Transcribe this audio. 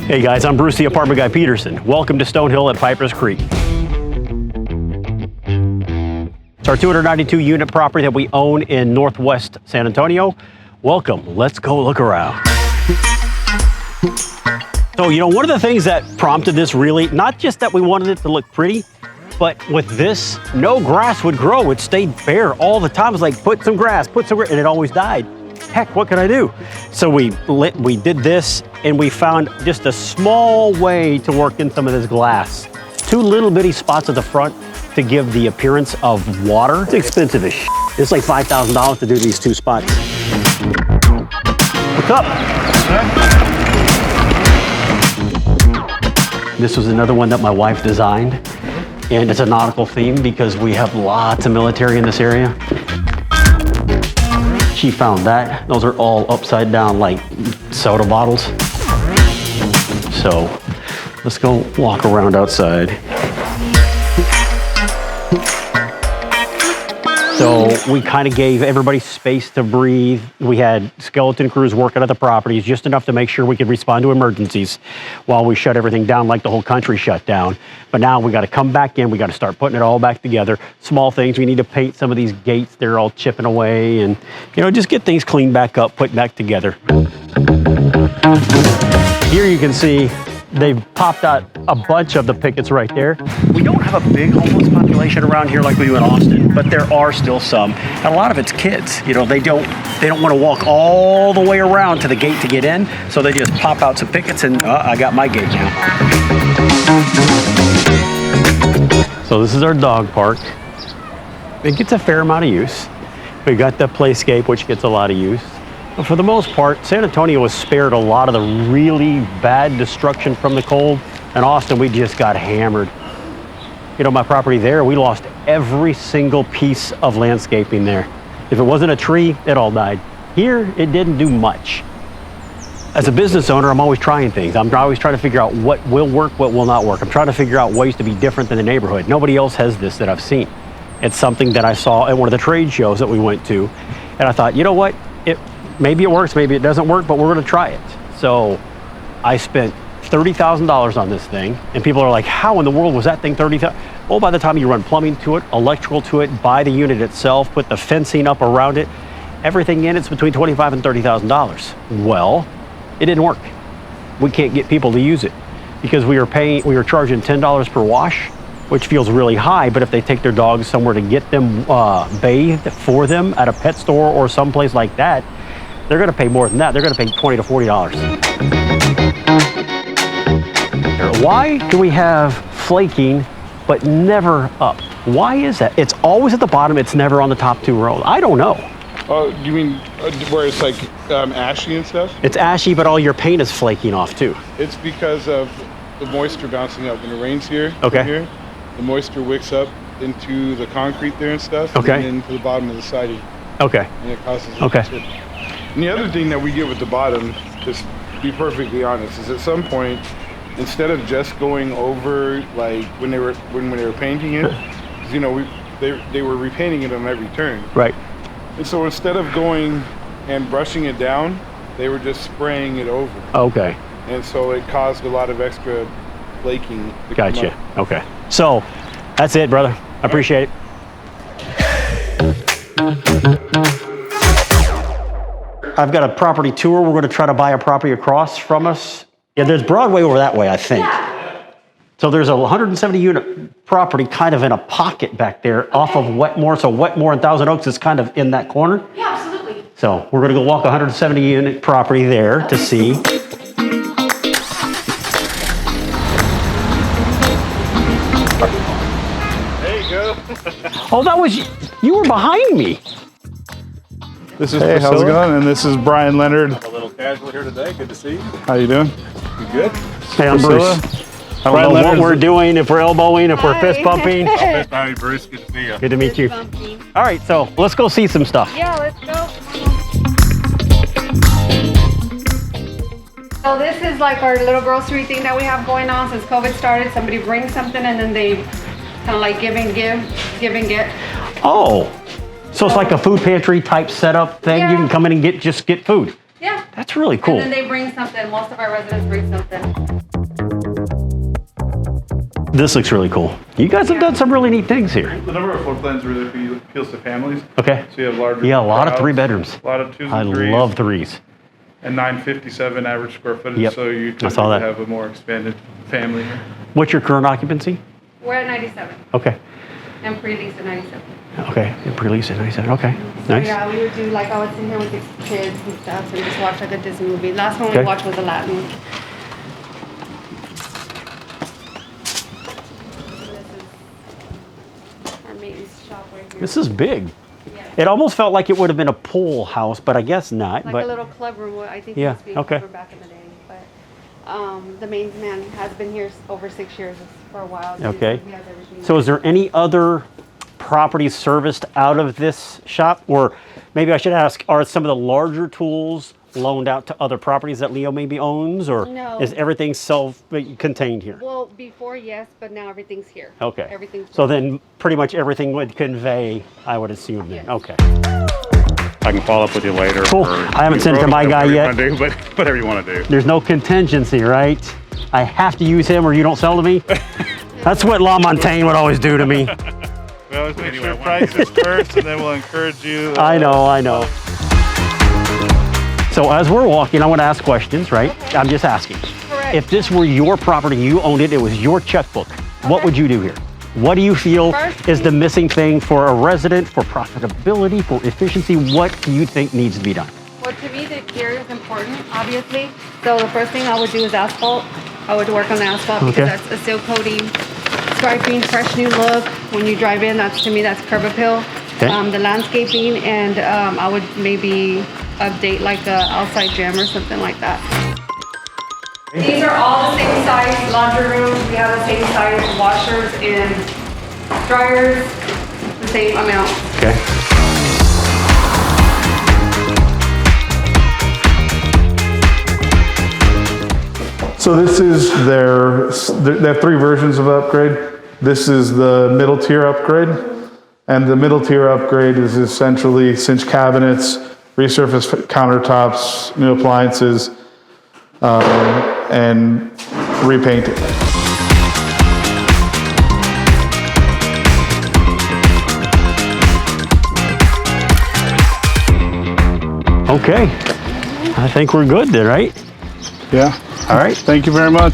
Hey guys, I'm Bruce, the apartment guy Petersen. Welcome to Stonehill at Piper's Creek. It's our 292 unit property that we own in Northwest San Antonio. Welcome, let's go look around. So, you know, one of the things that prompted this really, not just that we wanted it to look pretty, but with this, no grass would grow. It stayed bare all the time. It was like, put some grass, and it always died. Heck, what can I do? So we did this, and we found just a small way to work in some of this glass. Two little bitty spots at the front to give the appearance of water. It's expensive as shit. It's like $5,000 to do these two spots. What's up? This was another one that my wife designed, and it's a nautical theme because we have lots of military in this area. She found that. Those are all upside down like soda bottles. So let's go walk around outside. So we kind of gave everybody space to breathe. We had skeleton crews working at the properties, just enough to make sure we could respond to emergencies while we shut everything down like the whole country shut down. But now we got to come back in. We got to start putting it all back together. Small things. We need to paint some of these gates. They're all chipping away, and you know, just get things cleaned back up, put back together. Here you can see they've popped out a bunch of the pickets right there. We don't have a big homeless population around here like we do in Austin, but there are still some. And a lot of it's kids. You know, they don't want to walk all the way around to the gate to get in, so they just pop out some pickets and I got my gate now. So this is our dog park. It gets a fair amount of use. We got the playscape, which gets a lot of use. But for the most part, San Antonio was spared a lot of the really bad destruction from the cold. In Austin, we just got hammered. You know, my property there, we lost every single piece of landscaping there. If it wasn't a tree, it all died. Here, it didn't do much. As a business owner, I'm always trying things. I'm always trying to figure out what will work, what will not work. I'm trying to figure out ways to be different than the neighborhood. Nobody else has this that I've seen. It's something that I saw at one of the trade shows that we went to. And I thought, you know what? Maybe it works, maybe it doesn't work, but we're gonna try it. So I spent $30,000 on this thing, and people are like, how in the world was that thing $30,000? Well, by the time you run plumbing to it, electrical to it, buy the unit itself, put the fencing up around it, everything in it's between $25,000 and $30,000. Well, it didn't work. We can't get people to use it because we were charging $10 per wash, which feels really high, but if they take their dogs somewhere to get them bathed for them at a pet store or someplace like that, they're gonna pay more than that. They're gonna pay $20 to $40. Why do we have flaking but never up? Why is that? It's always at the bottom, it's never on the top two rows. I don't know. Oh, do you mean where it's like ashy and stuff? It's ashy, but all your paint is flaking off too. It's because of the moisture bouncing up. When it rains here, okay, the moisture wicks up into the concrete there and stuff, okay, and into the bottom of the siding. Okay. And it causes okay. And the other thing that we get with the bottom, just to be perfectly honest, is at some point, instead of just going over like when they were painting it, you know, they were repainting it on every turn. Right. And so instead of going and brushing it down, they were just spraying it over. Okay. And so it caused a lot of extra flaking. Gotcha. Okay. So that's it, brother. I appreciate it. I've got a property tour. We're going to try to buy a property across from us. Yeah, there's Broadway over that way, I think. Yeah. So there's a 170 unit property kind of in a pocket back there off of Wetmore. So Wetmore and Thousand Oaks is kind of in that corner. Yeah, absolutely. So we're going to go walk 170 unit property there to see. There you go. Oh, that was you were behind me. This is Priscilla. How's it going? And this is Brian Leonard. A little casual here today. Good to see you. How you doing? You good? Hey, I'm Bruce. I don't know what we're doing, if we're elbowing, if we're fist bumping. Fist bumping, Bruce. Good to see you. Good to meet you. All right, so let's go see some stuff. Yeah, let's go. So this is like our little grocery thing that we have going on since COVID started. Somebody brings something and then they kind of like give and get. Oh, so it's like a food pantry type setup thing. Yeah. You can come in and get food. Yeah. That's really cool. And then they bring something. Most of our residents bring something. This looks really cool. You guys have done some really neat things here. The number of floor plans really appeals to families. Okay. So you have larger. Yeah, a lot of crowds, 3 bedrooms. A lot of 2s I and 3s. love 3s. And 957 average square footage. Yep. So you I saw typically that. have a more expanded family. What's your current occupancy? We're at 97 Okay. and pre-leased at 97. Okay. Pre-lease at 97. Okay. So Nice. yeah, we would do like I would sit here with the kids and stuff and just watch like a Disney movie. Last one Okay. we watched was Aladdin. This is our maintenance shop right here. This is big. Yeah. It almost felt like it would have been a pool house, but I guess not. Like but a little club room. I think Yeah, it was being okay. covered back in the day. But the main man has been here over 6 years for a while. Okay. He has everything. So is there any other properties serviced out of this shop? Or maybe I should ask, are some of the larger tools loaned out to other properties that Leo maybe owns? Or No. is everything self-contained here? Well, before yes, but now everything's here. Okay. Everything's So here. then pretty much everything would convey, I would assume then. Yes. Okay. I can follow up with you later. Cool. or I haven't sent it to my guy whatever you yet. wanna do, but whatever you want to do. There's no contingency, right? I have to use him or you don't sell to me? That's what La Montagne would always do to me. We always make Anyway, sure I wanna price do is first, and then we'll encourage you. I know. So as we're walking, I want to ask questions, right? Okay. I'm just asking. Correct. If this were your property, you owned it, it was your checkbook, what would you do here? What do you feel First is the thing- missing thing for a resident, for profitability, for efficiency? What do you think needs to be done? Well, to me, the exterior is important, obviously. So the first thing I would do is asphalt. I would work on the asphalt Okay. because that's a seal coating, striping, fresh new look. When you drive in, that's to me, that's curb appeal. Okay. The landscaping, and I would maybe update like a outside gym or something like that. These are all the same size laundry rooms. We have the same size washers and dryers, the same amount. Okay. So this is they have 3 versions of upgrade. This is the middle tier upgrade. And the middle tier upgrade is essentially cinch cabinets, resurfaced countertops, new appliances, and repainting. Okay. I think we're good there, right? Yeah. All right. Thank you very much.